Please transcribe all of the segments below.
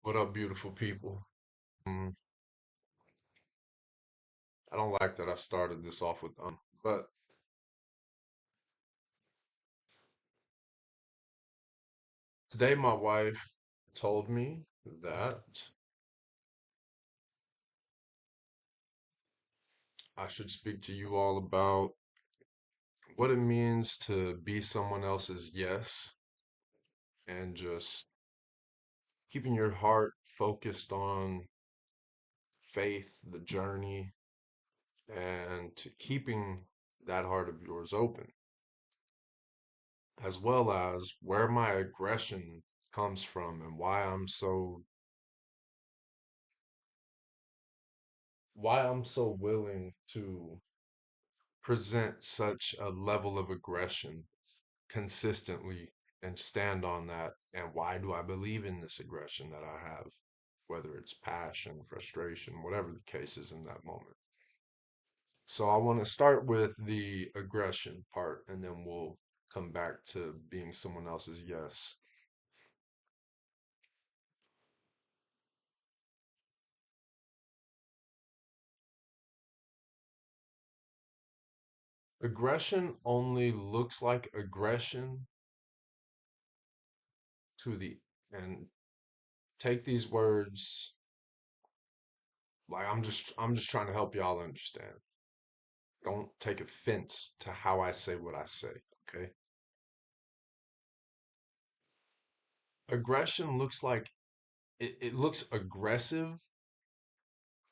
What up, beautiful people? I don't like that I started this off with but today my wife told me that I should speak to you all about what it means to be someone else's yes and just keeping your heart focused on faith, the journey, and to keeping that heart of yours open, as well as where my aggression comes from and why I'm so willing to present such a level of aggression consistently and stand on that. And why do I believe in this aggression that I have? Whether it's passion, frustration, whatever the case is in that moment. So I want to start with the aggression part and then we'll come back to being someone else's yes. Aggression only looks like aggression to the, and take these words like I'm just trying to help y'all understand. Don't take offense to how I say what I say, okay? Aggression looks like it looks aggressive.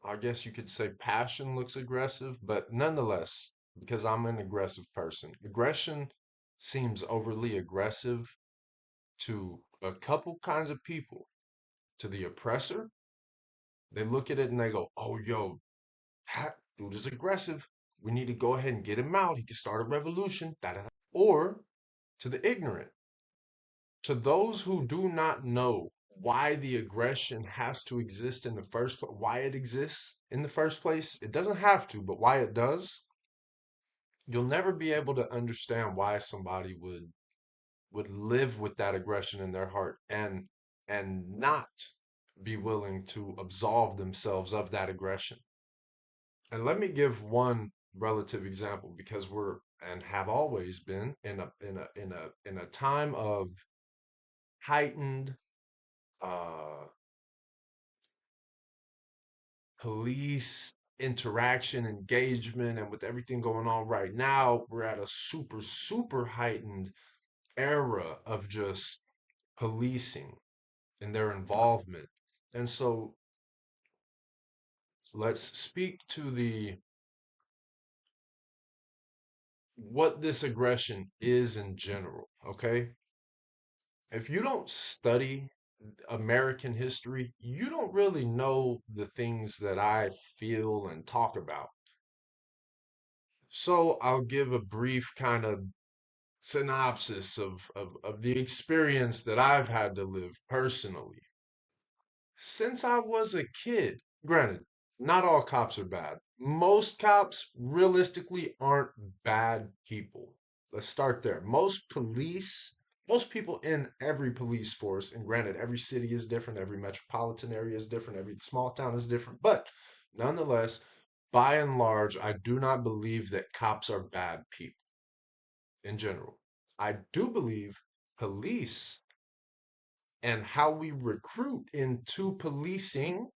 I guess you could say passion looks aggressive, but nonetheless, because I'm an aggressive person, aggression seems overly aggressive to a couple kinds of people. To the oppressor, they look at it and they go, "Oh, yo, that dude is aggressive. We need to go ahead and get him out. He can start a revolution." Da, da, da. Or to the ignorant, to those who do not know why the aggression has to exist in the first place, why it exists in the first place, it doesn't have to, but why it does, you'll never be able to understand why somebody would live with that aggression in their heart and not be willing to absolve themselves of that aggression. And let me give one relative example because we're and have always been in a time of heightened uh police interaction, engagement, and with everything going on right now, we're at a super heightened era of just policing and their involvement. And so let's speak to the what this aggression is in general, okay? If you don't study American history, you don't really know the things that I feel and talk about. So I'll give a brief kind of synopsis of the experience that I've had to live personally. Since I was a kid, granted, not all cops are bad. Most cops realistically aren't bad people. Let's start there. Most people in every police force, and granted, every city is different, every metropolitan area is different, every small town is different, but nonetheless, by and large, I do not believe that cops are bad people in general. I do believe police and how we recruit into policing,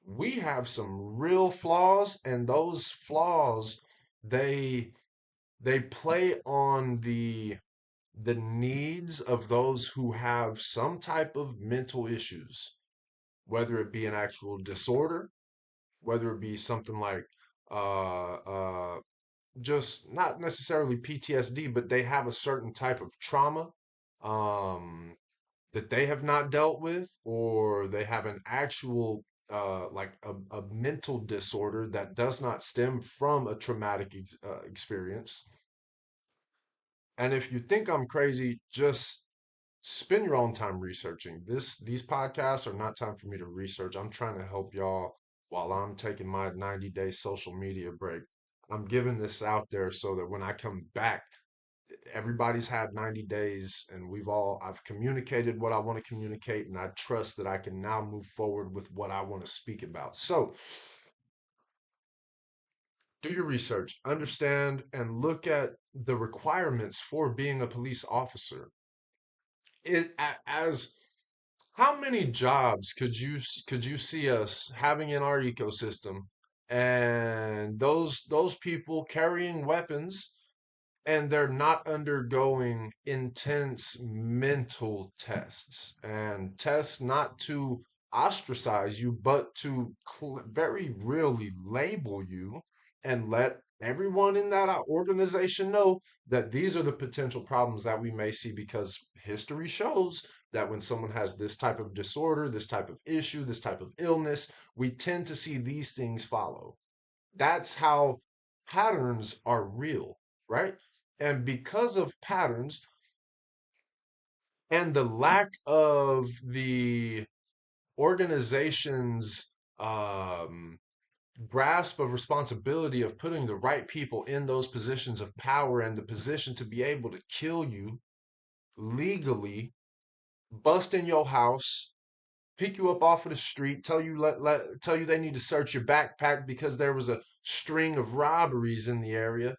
we have some real flaws, and those flaws they they play on the needs of those who have some type of mental issues, whether it be an actual disorder, whether it be something like uh uh just not necessarily PTSD, but they have a certain type of trauma um that they have not dealt with, or they have an actual like a mental disorder that does not stem from a traumatic experience. And if you think I'm crazy, just spend your own time researching this. These podcasts are not time for me to research. I'm trying to help y'all while I'm taking my 90-day social media break. I'm giving this out there so that when I come back, Everybody's had 90 days, and I've communicated what I want to communicate, and I trust that I can now move forward with what I want to speak about. So, do your research, understand, and look at the requirements for being a police officer. As how many jobs could you see us having in our ecosystem, and those people carrying weapons, and they're not undergoing intense mental tests, and tests not to ostracize you, but to very really label you and let everyone in that organization know that these are the potential problems that we may see, because history shows that when someone has this type of disorder, this type of issue, this type of illness, we tend to see these things follow. That's how patterns are real, right? And because of patterns and the lack of the organization's grasp of responsibility of putting the right people in those positions of power and the position to be able to kill you legally, bust in your house, pick you up off of the street, tell you they need to search your backpack because there was a string of robberies in the area.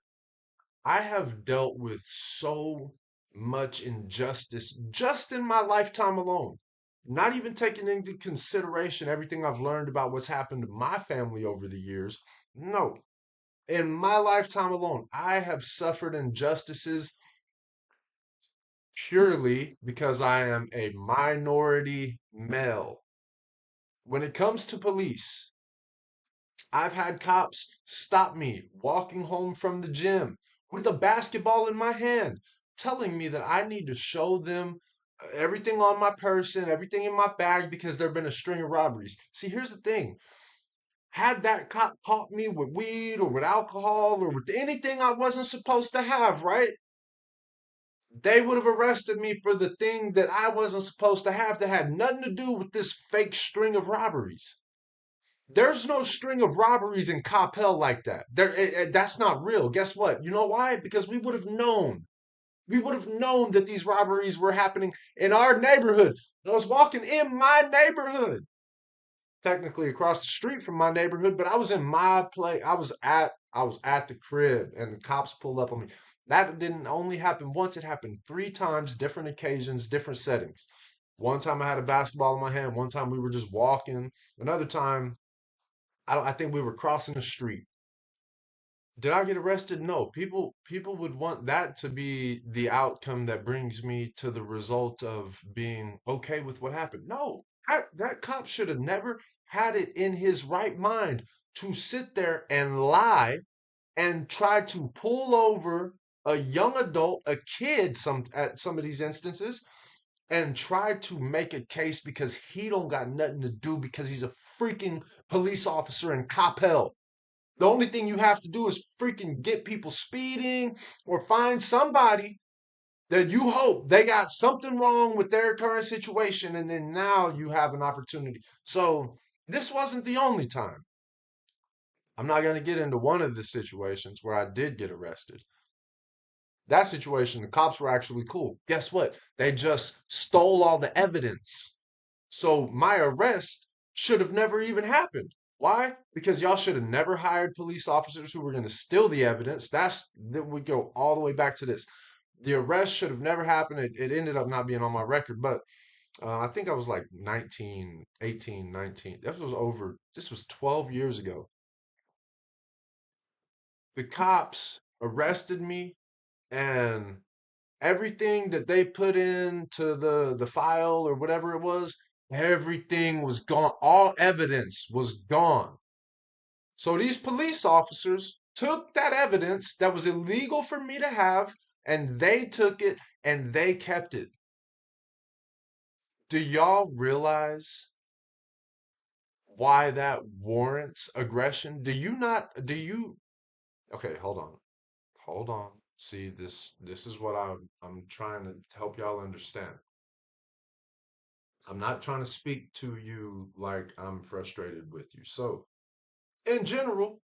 I have dealt with so much injustice just in my lifetime alone, not even taking into consideration everything I've learned about what's happened to my family over the years. No, in my lifetime alone, I have suffered injustices purely because I am a minority male. When it comes to police, I've had cops stop me walking home from the gym with a basketball in my hand, telling me that I need to show them everything on my person, everything in my bag, because there have been a string of robberies. See, here's the thing. Had that cop caught me with weed or with alcohol or with anything I wasn't supposed to have, right? They would have arrested me for the thing that I wasn't supposed to have that had nothing to do with this fake string of robberies. There's no string of robberies in Coppell like that. That's not real. Guess what? You know why? Because we would have known. We would have known that these robberies were happening in our neighborhood. I was walking in my neighborhood, technically across the street from my neighborhood, but I was in my place. I was at the crib, and the cops pulled up on me. That didn't only happen once; it happened 3 times, different occasions, different settings. One time I had a basketball in my hand. One time we were just walking. Another time I think we were crossing the street. Did I get arrested? No. People would want that to be the outcome that brings me to the result of being okay with what happened. No. That cop should have never had it in his right mind to sit there and lie and try to pull over a young adult, a kid, at some of these instances, and try to make a case because he don't got nothing to do because he's a freaking police officer in Coppell. The only thing you have to do is freaking get people speeding or find somebody that you hope they got something wrong with their current situation, and then now you have an opportunity. So this wasn't the only time. I'm not going to get into one of the situations where I did get arrested. That situation, the cops were actually cool. Guess what? They just stole all the evidence. So my arrest should have never even happened. Why? Because y'all should have never hired police officers who were going to steal the evidence. Then we go all the way back to this. The arrest should have never happened. It ended up not being on my record, but I think I was like 19, 18, 19. This was 12 years ago. The cops arrested me, and everything that they put into the file or whatever it was, everything was gone. All evidence was gone. So these police officers took that evidence that was illegal for me to have, and they took it and they kept it. Do y'all realize why that warrants aggression? Do you not? Do you? Okay, hold on. Hold on. See, this is what I'm trying to help y'all understand. I'm not trying to speak to you like I'm frustrated with you. So, in general,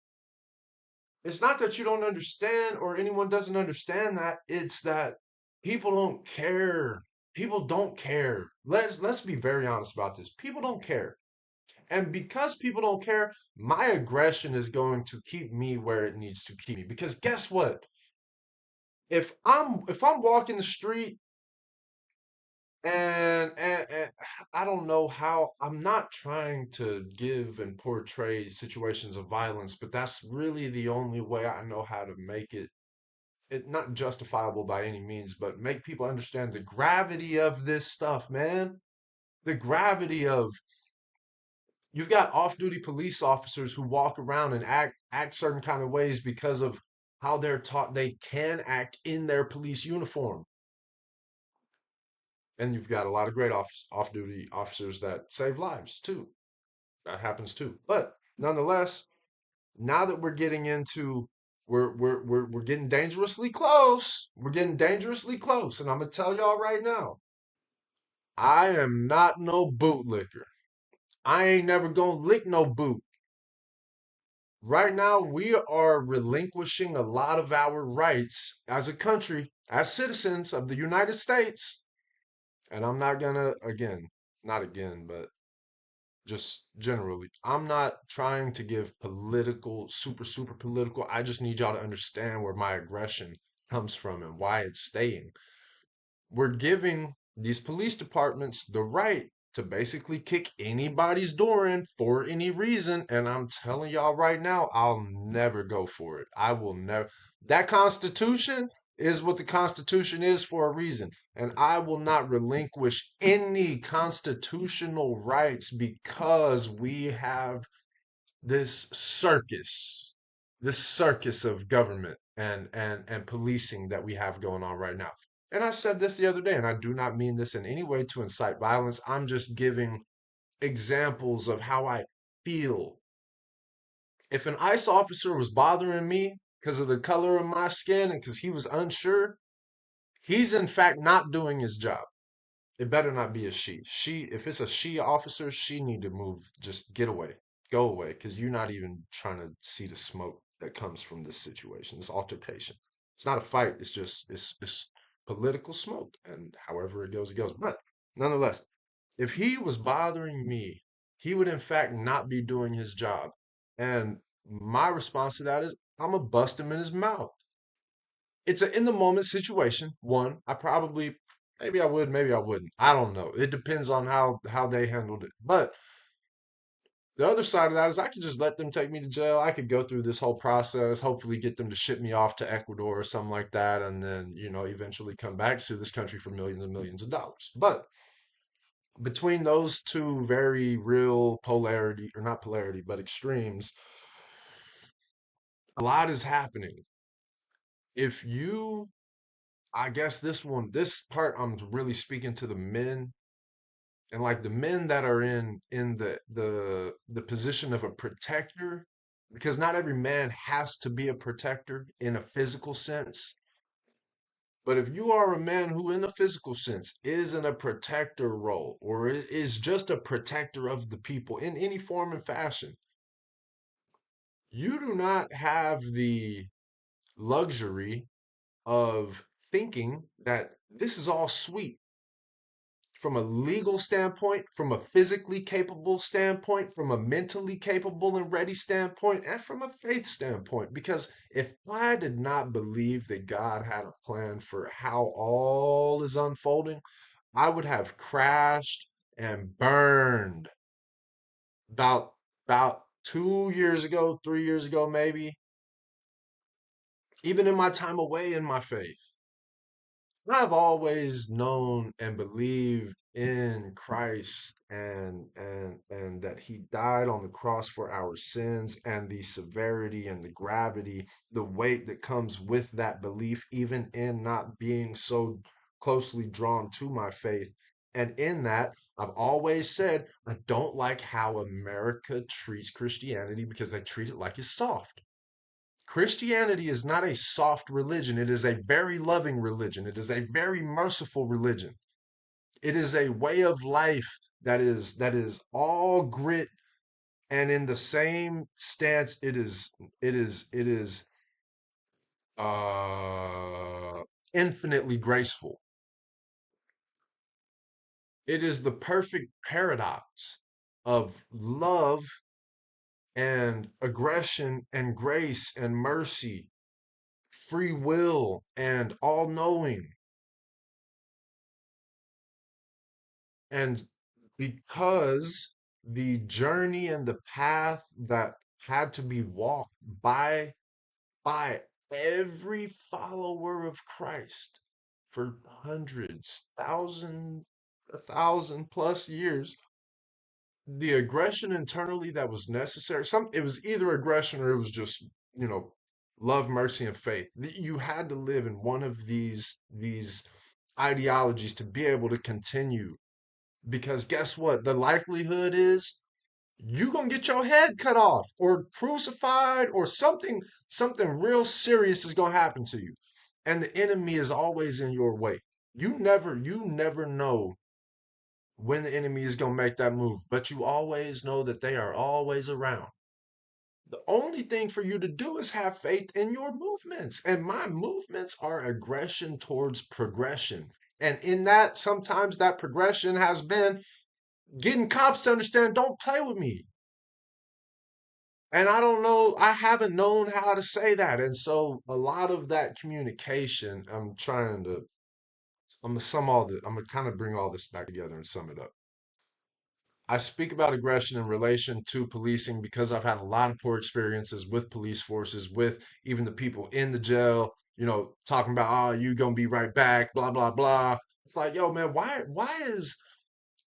It's not that you don't understand or anyone doesn't understand that. It's that people don't care. People don't care. Let's be very honest about this. People don't care. And because people don't care, my aggression is going to keep me where it needs to keep me. Because guess what? If I'm walking the street and I don't know how, I'm not trying to give and portray situations of violence, but that's really the only way I know how to make it not justifiable by any means, but make people understand the gravity of this stuff, man. The gravity of you've got off-duty police officers who walk around and act certain kind of ways because of how they're taught they can act in their police uniform. And you've got a lot of great off-duty officers that save lives too. That happens too. But nonetheless, now that we're getting into we're getting dangerously close. We're getting dangerously close. And I'm gonna tell y'all right now, I am not no bootlicker. I ain't never gonna lick no boot. Right now, we are relinquishing a lot of our rights as a country, as citizens of the United States. And I'm not gonna, again, not again, but just generally, I'm not trying to give political, super political. I just need y'all to understand where my aggression comes from and why it's staying. We're giving these police departments the right to basically kick anybody's door in for any reason. And I'm telling y'all right now, I'll never go for it. I will never. That Constitution is what the Constitution is for a reason. And I will not relinquish any constitutional rights because we have this circus, this circus of government and policing that we have going on right now. And I said this the other day, and I do not mean this in any way to incite violence. I'm just giving examples of how I feel. If an ICE officer was bothering me because of the color of my skin and because he was unsure, he's in fact not doing his job. It better not be a she. If it's a she officer, she need to move. Just get away, go away, because you're not even trying to see the smoke that comes from this situation, this altercation. It's not a fight. It's political smoke, and however it goes, it goes. But nonetheless, if he was bothering me, he would in fact not be doing his job. And my response to that is, I'm gonna bust him in his mouth. It's an in the moment situation. One, I probably maybe I would, maybe I wouldn't. I don't know. It depends on how they handled it. But the other side of that is I could just let them take me to jail. I could go through this whole process, hopefully get them to ship me off to Ecuador or something like that, and then, eventually come back to this country for millions and millions of dollars. But between those two very real polarity, or not polarity, but extremes, a lot is happening. If you I guess this part, I'm really speaking to the men and like the men that are in the position of a protector, because not every man has to be a protector in a physical sense. But if you are a man who, in a physical sense, is in a protector role or is just a protector of the people in any form and fashion, you do not have the luxury of thinking that this is all sweet from a legal standpoint, from a physically capable standpoint, from a mentally capable and ready standpoint, and from a faith standpoint. Because if I did not believe that God had a plan for how all is unfolding, I would have crashed and burned about 2 years ago, 3 years ago, maybe, even in my time away in my faith. I've always known and believed in Christ and that he died on the cross for our sins and the severity and the gravity, the weight that comes with that belief, even in not being so closely drawn to my faith. And in that, I've always said I don't like how America treats Christianity because they treat it like it's soft. Christianity is not a soft religion. It is a very loving religion. It is a very merciful religion. It is a way of life that is all grit and in the same stance it is uh, infinitely graceful. It is the perfect paradox of love and aggression and grace and mercy, free will and all knowing. And because the journey and the path that had to be walked by every follower of Christ for hundreds, thousand, 1,000+ years, the aggression internally that was necessary, it was either aggression or it was just, you know, love, mercy, and faith. You had to live in one of these ideologies to be able to continue. Because guess what? The likelihood is you gonna get your head cut off or crucified or something real serious is gonna happen to you. And the enemy is always in your way. You never know when the enemy is gonna make that move, but you always know that they are always around. The only thing for you to do is have faith in your movements. And my movements are aggression towards progression. And in that, sometimes that progression has been getting cops to understand, don't play with me. And I don't know, I haven't known how to say that. And so a lot of that communication, I'm gonna I'm gonna kind of bring all this back together and sum it up. I speak about aggression in relation to policing because I've had a lot of poor experiences with police forces, with even the people in the jail, talking about, oh, you gonna be right back, blah, blah, blah. It's like, yo, man, why is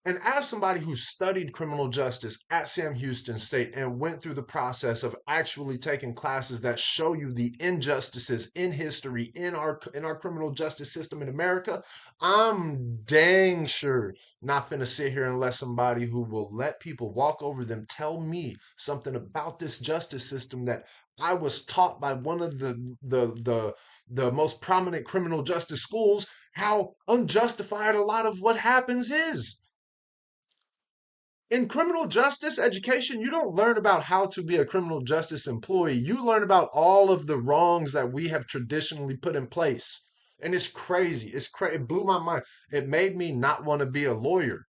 and as somebody who studied criminal justice at Sam Houston State and went through the process of actually taking classes that show you the injustices in history in our criminal justice system in America, I'm dang sure not finna sit here and let somebody who will let people walk over them tell me something about this justice system that I was taught by one of the most prominent criminal justice schools how unjustified a lot of what happens is. In criminal justice education, you don't learn about how to be a criminal justice employee. You learn about all of the wrongs that we have traditionally put in place. And it's crazy. It blew my mind. It made me not want to be a lawyer.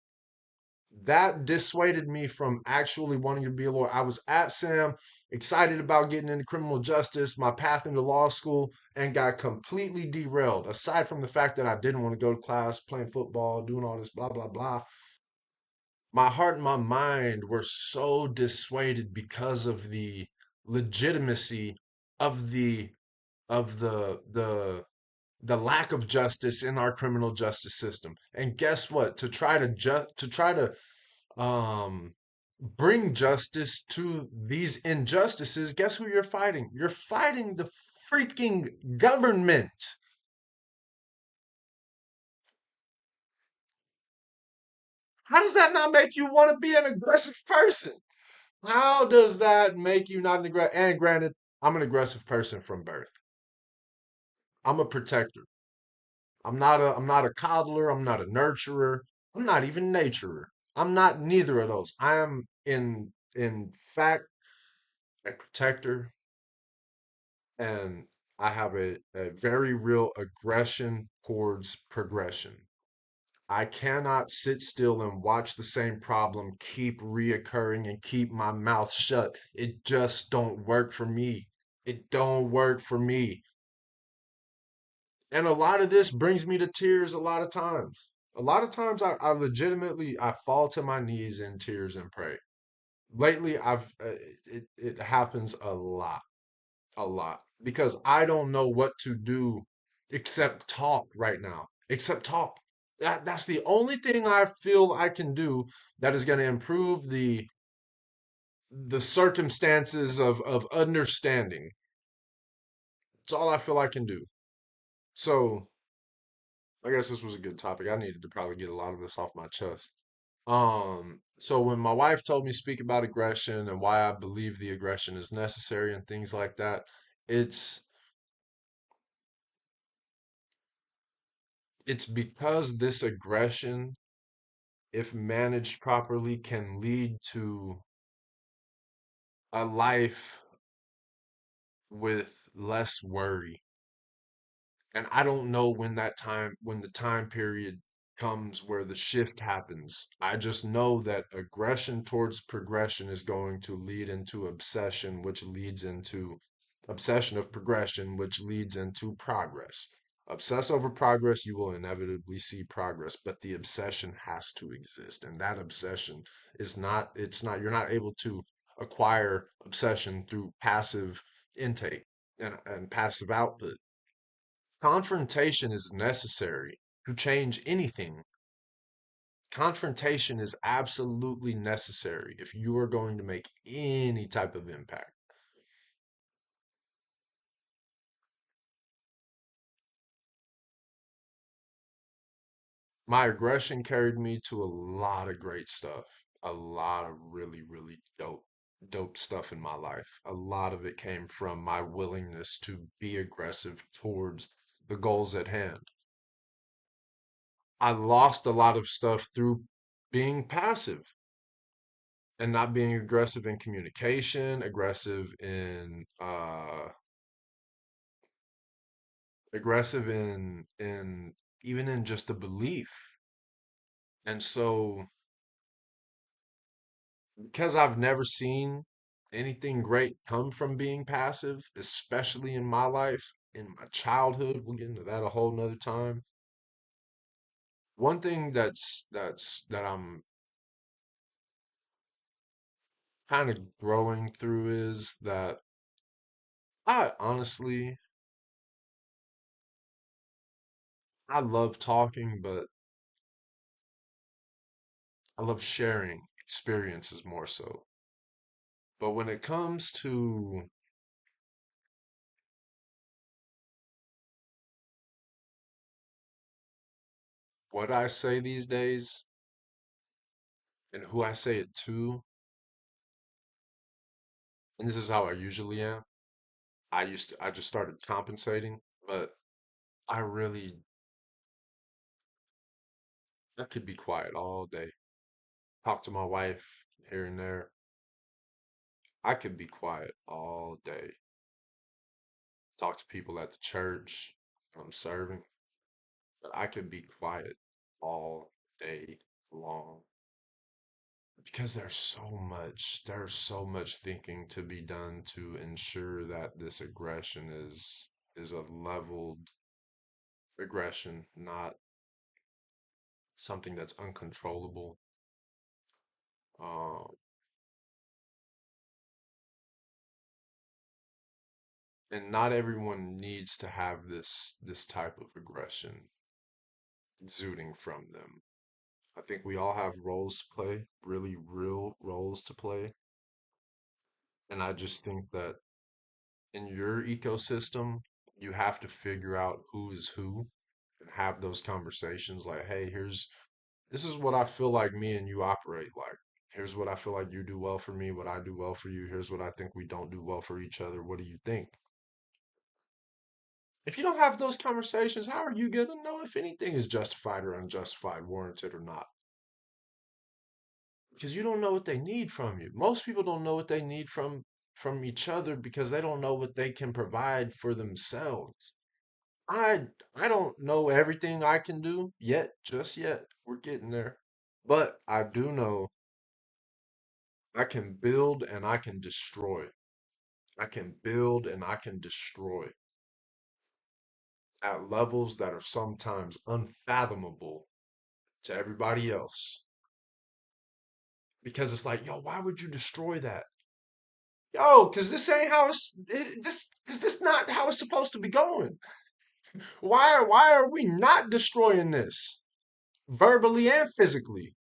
That dissuaded me from actually wanting to be a lawyer. I was at Sam, excited about getting into criminal justice, my path into law school, and got completely derailed. Aside from the fact that I didn't want to go to class, playing football, doing all this blah, blah, blah, my heart and my mind were so dissuaded because of the legitimacy of the lack of justice in our criminal justice system. And guess what? To try to um bring justice to these injustices, guess who you're fighting? You're fighting the freaking government. How does that not make you want to be an aggressive person? How does that make you not an aggressive? And granted, I'm an aggressive person from birth. I'm a protector. I'm not a coddler. I'm not a nurturer. I'm not even naturer. I'm not neither of those. I am in fact a protector, and I have a very real aggression towards progression. I cannot sit still and watch the same problem keep reoccurring and keep my mouth shut. It just don't work for me. It don't work for me. And a lot of this brings me to tears a lot of times. A lot of times I legitimately I fall to my knees in tears and pray. Lately it happens a lot because I don't know what to do except talk right now. Except talk. That's the only thing I feel I can do that is going to improve the circumstances of understanding. It's all I feel I can do. So I guess this was a good topic. I needed to probably get a lot of this off my chest. So when my wife told me speak about aggression and why I believe the aggression is necessary and things like that, it's it's because this aggression, if managed properly, can lead to a life with less worry. And I don't know when the time period comes where the shift happens. I just know that aggression towards progression is going to lead into obsession, which leads into obsession of progression, which leads into progress. Obsess over progress, you will inevitably see progress, but the obsession has to exist. And that obsession you're not able to acquire obsession through passive intake and passive output. Confrontation is necessary to change anything. Confrontation is absolutely necessary if you are going to make any type of impact. My aggression carried me to a lot of great stuff, a lot of really, really dope stuff in my life. A lot of it came from my willingness to be aggressive towards the goals at hand. I lost a lot of stuff through being passive and not being aggressive in communication, aggressive in even in just the belief. And so because I've never seen anything great come from being passive, especially in my life, in my childhood, we'll get into that a whole nother time. One thing that I'm kind of growing through is that I honestly I love talking, but I love sharing experiences more so. But when it comes to what I say these days and who I say it to, and this is how I usually am, I just started compensating, but I really, I could be quiet all day. Talk to my wife here and there. I could be quiet all day. Talk to people at the church when I'm serving, but I could be quiet all day long. Because there's so much thinking to be done to ensure that this aggression is a leveled aggression, not something that's uncontrollable. Um, and not everyone needs to have this type of aggression exuding from them. I think we all have roles to play, really real roles to play. And I just think that in your ecosystem, you have to figure out who is who and have those conversations like, hey, this is what I feel like me and you operate like. Here's what I feel like you do well for me, what I do well for you. Here's what I think we don't do well for each other. What do you think? If you don't have those conversations, how are you going to know if anything is justified or unjustified, warranted or not? Because you don't know what they need from you. Most people don't know what they need from each other because they don't know what they can provide for themselves. I don't know everything I can do yet, just yet. We're getting there. But I do know I can build and I can destroy. I can build and I can destroy at levels that are sometimes unfathomable to everybody else. Because it's like, yo, why would you destroy that? Yo, because this ain't how because this not how it's supposed to be going. Why are we not destroying this verbally and physically?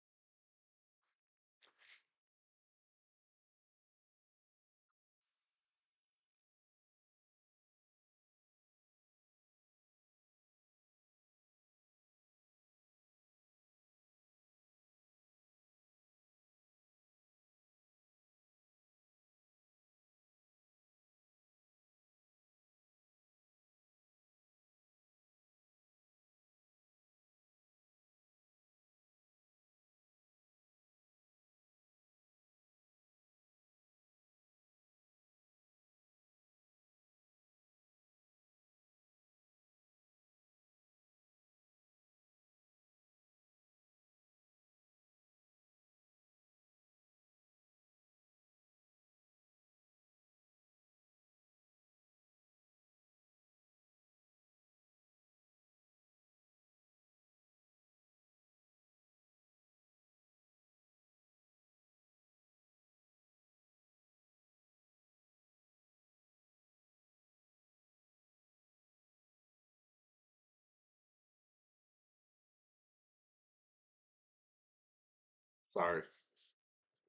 Sorry,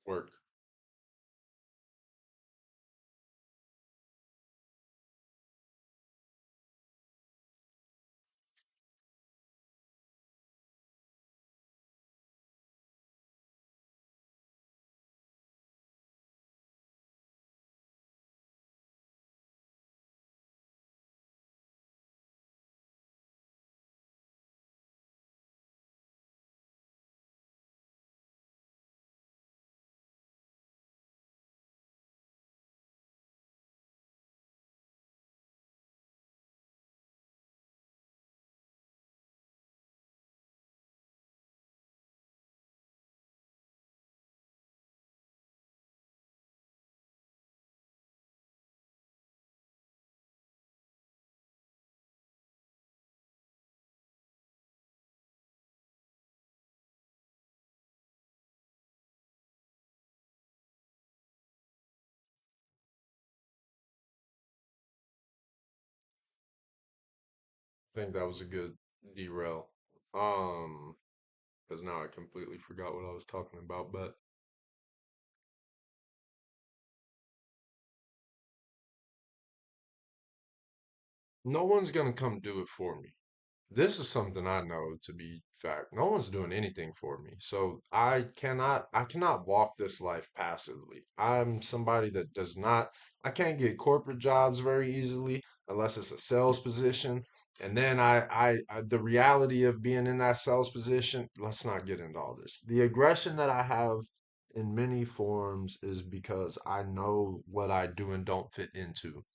work. I think that was a good derail. Um, because now I completely forgot what I was talking about. But no one's gonna come do it for me. This is something I know to be fact. No one's doing anything for me. So I cannot walk this life passively. I'm somebody that does not I can't get corporate jobs very easily unless it's a sales position. And then the reality of being in that sales position, let's not get into all this. The aggression that I have in many forms is because I know what I do and don't fit into.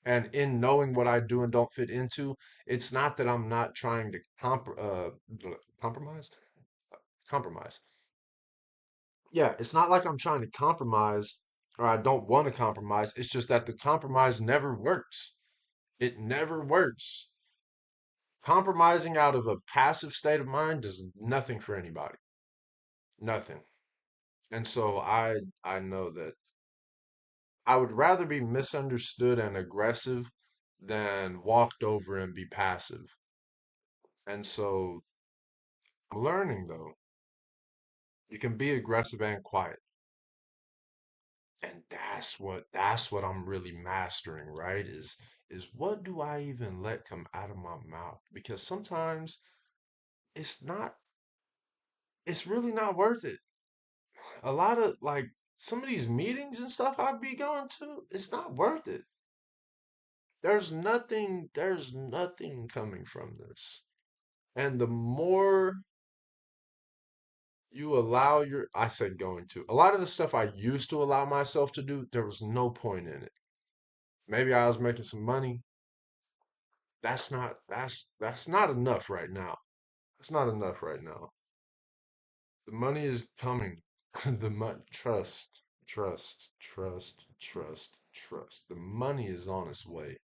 And in knowing what I do and don't fit into, it's not that I'm not trying to compromise. Compromise. Yeah, it's not like I'm trying to compromise or I don't want to compromise. It's just that the compromise never works. It never works. Compromising out of a passive state of mind does nothing for anybody. Nothing. And so I know that I would rather be misunderstood and aggressive than walked over and be passive. And so I'm learning though, you can be aggressive and quiet. And that's what I'm really mastering, right? Is what do I even let come out of my mouth? Because sometimes it's not it's really not worth it. A lot of like some of these meetings and stuff I'd be going to, it's not worth it. There's nothing coming from this. And the more you allow I said going to, a lot of the stuff I used to allow myself to do, there was no point in it. Maybe I was making some money. That's not enough right now. That's not enough right now. The money is coming. The money, trust. The money is on its way.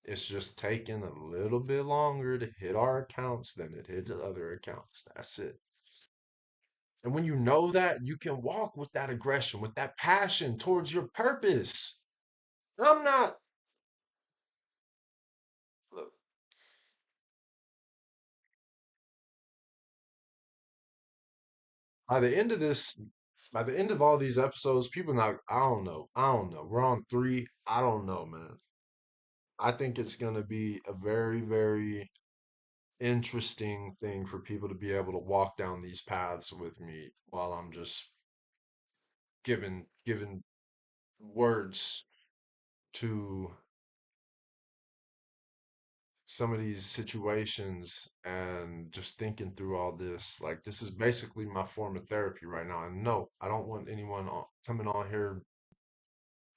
It's just taking a little bit longer to hit our accounts than it hit the other accounts. That's it. And when you know that, you can walk with that aggression, with that passion towards your purpose. I'm not, look, by the end of this, by the end of all these episodes, people not, I don't know. I don't know. We're on three. I don't know, man. I think it's going to be a very, very interesting thing for people to be able to walk down these paths with me while I'm just giving words to some of these situations and just thinking through all this. Like this is basically my form of therapy right now. And no, I don't want anyone coming on here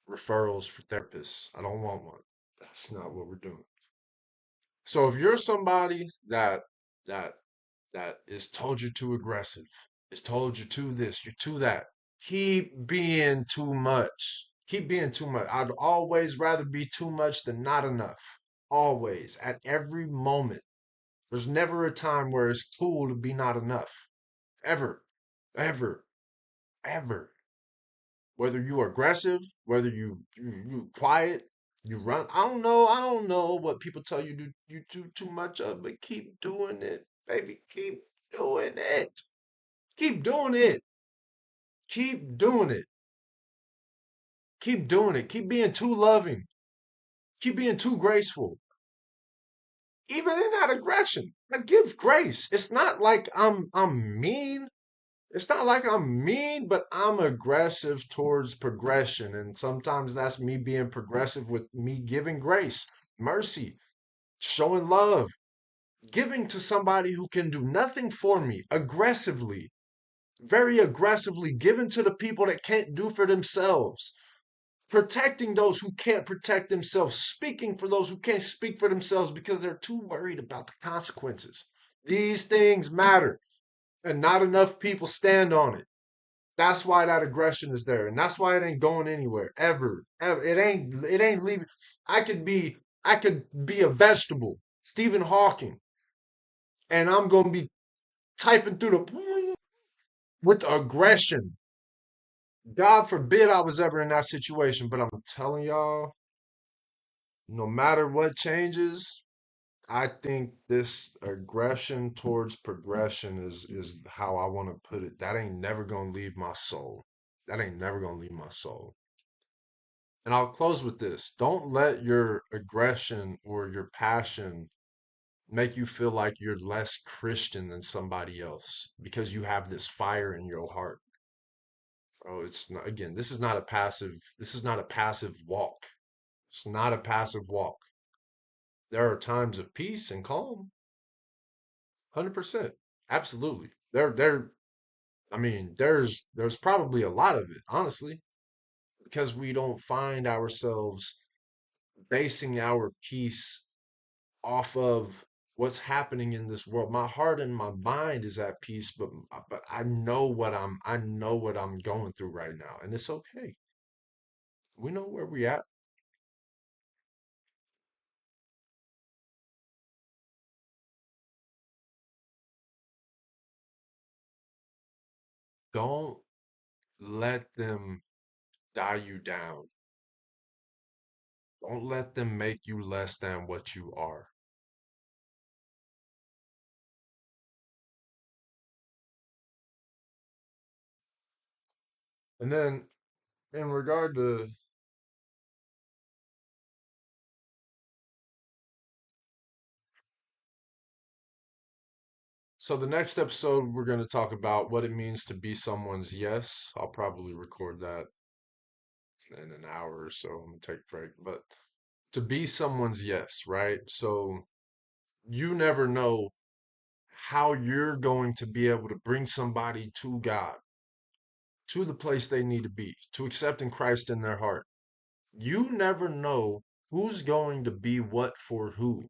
referrals for therapists. I don't want one. That's not what we're doing. So if you're somebody that that is told you're too aggressive, is told you're too this, you're too that, keep being too much. Keep being too much. I'd always rather be too much than not enough. Always, at every moment. There's never a time where it's cool to be not enough. Ever. Ever. Ever. Whether you are aggressive, whether you quiet, you run. I don't know what people tell you do too much of, but keep doing it, baby. Keep doing it. Keep doing it. Keep doing it. Keep doing it. Keep being too loving. Keep being too graceful. Even in that aggression, like give grace. It's not like I'm mean. It's not like I'm mean, but I'm aggressive towards progression. And sometimes that's me being progressive with me giving grace, mercy, showing love, giving to somebody who can do nothing for me aggressively, very aggressively, giving to the people that can't do for themselves, protecting those who can't protect themselves, speaking for those who can't speak for themselves because they're too worried about the consequences. These things matter, and not enough people stand on it. That's why that aggression is there, and that's why it ain't going anywhere ever. Ever. It ain't leaving. I could be a vegetable, Stephen Hawking, and I'm gonna be typing through the with aggression. God forbid I was ever in that situation, but I'm telling y'all, no matter what changes, I think this aggression towards progression is how I want to put it. That ain't never gonna leave my soul. That ain't never gonna leave my soul. And I'll close with this. Don't let your aggression or your passion make you feel like you're less Christian than somebody else because you have this fire in your heart. Oh, it's not, again, this is not a passive walk. It's not a passive walk. There are times of peace and calm, 100%. Absolutely. I mean, there's probably a lot of it, honestly, because we don't find ourselves basing our peace off of what's happening in this world. My heart and my mind is at peace, but I know what I'm going through right now, and it's okay. We know where we're at. Don't let them die you down. Don't let them make you less than what you are. And then in regard to, so the next episode we're going to talk about what it means to be someone's yes. I'll probably record that in an hour or so. I'm gonna take a break, but to be someone's yes, right? So you never know how you're going to be able to bring somebody to God, to the place they need to be, to accepting Christ in their heart. You never know who's going to be what for who.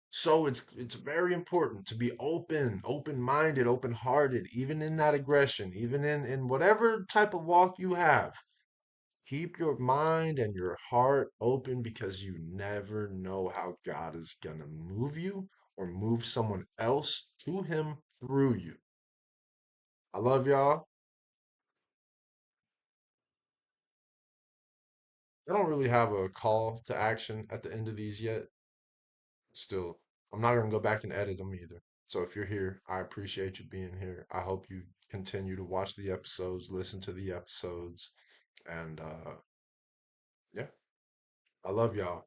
So it's very important to be open, open-minded, open-hearted, even in that aggression, even in whatever type of walk you have. Keep your mind and your heart open because you never know how God is going to move you or move someone else to Him through you. I love y'all. I don't really have a call to action at the end of these yet. Still, I'm not going to go back and edit them either. So if you're here, I appreciate you being here. I hope you continue to watch the episodes, listen to the episodes, and yeah, I love y'all.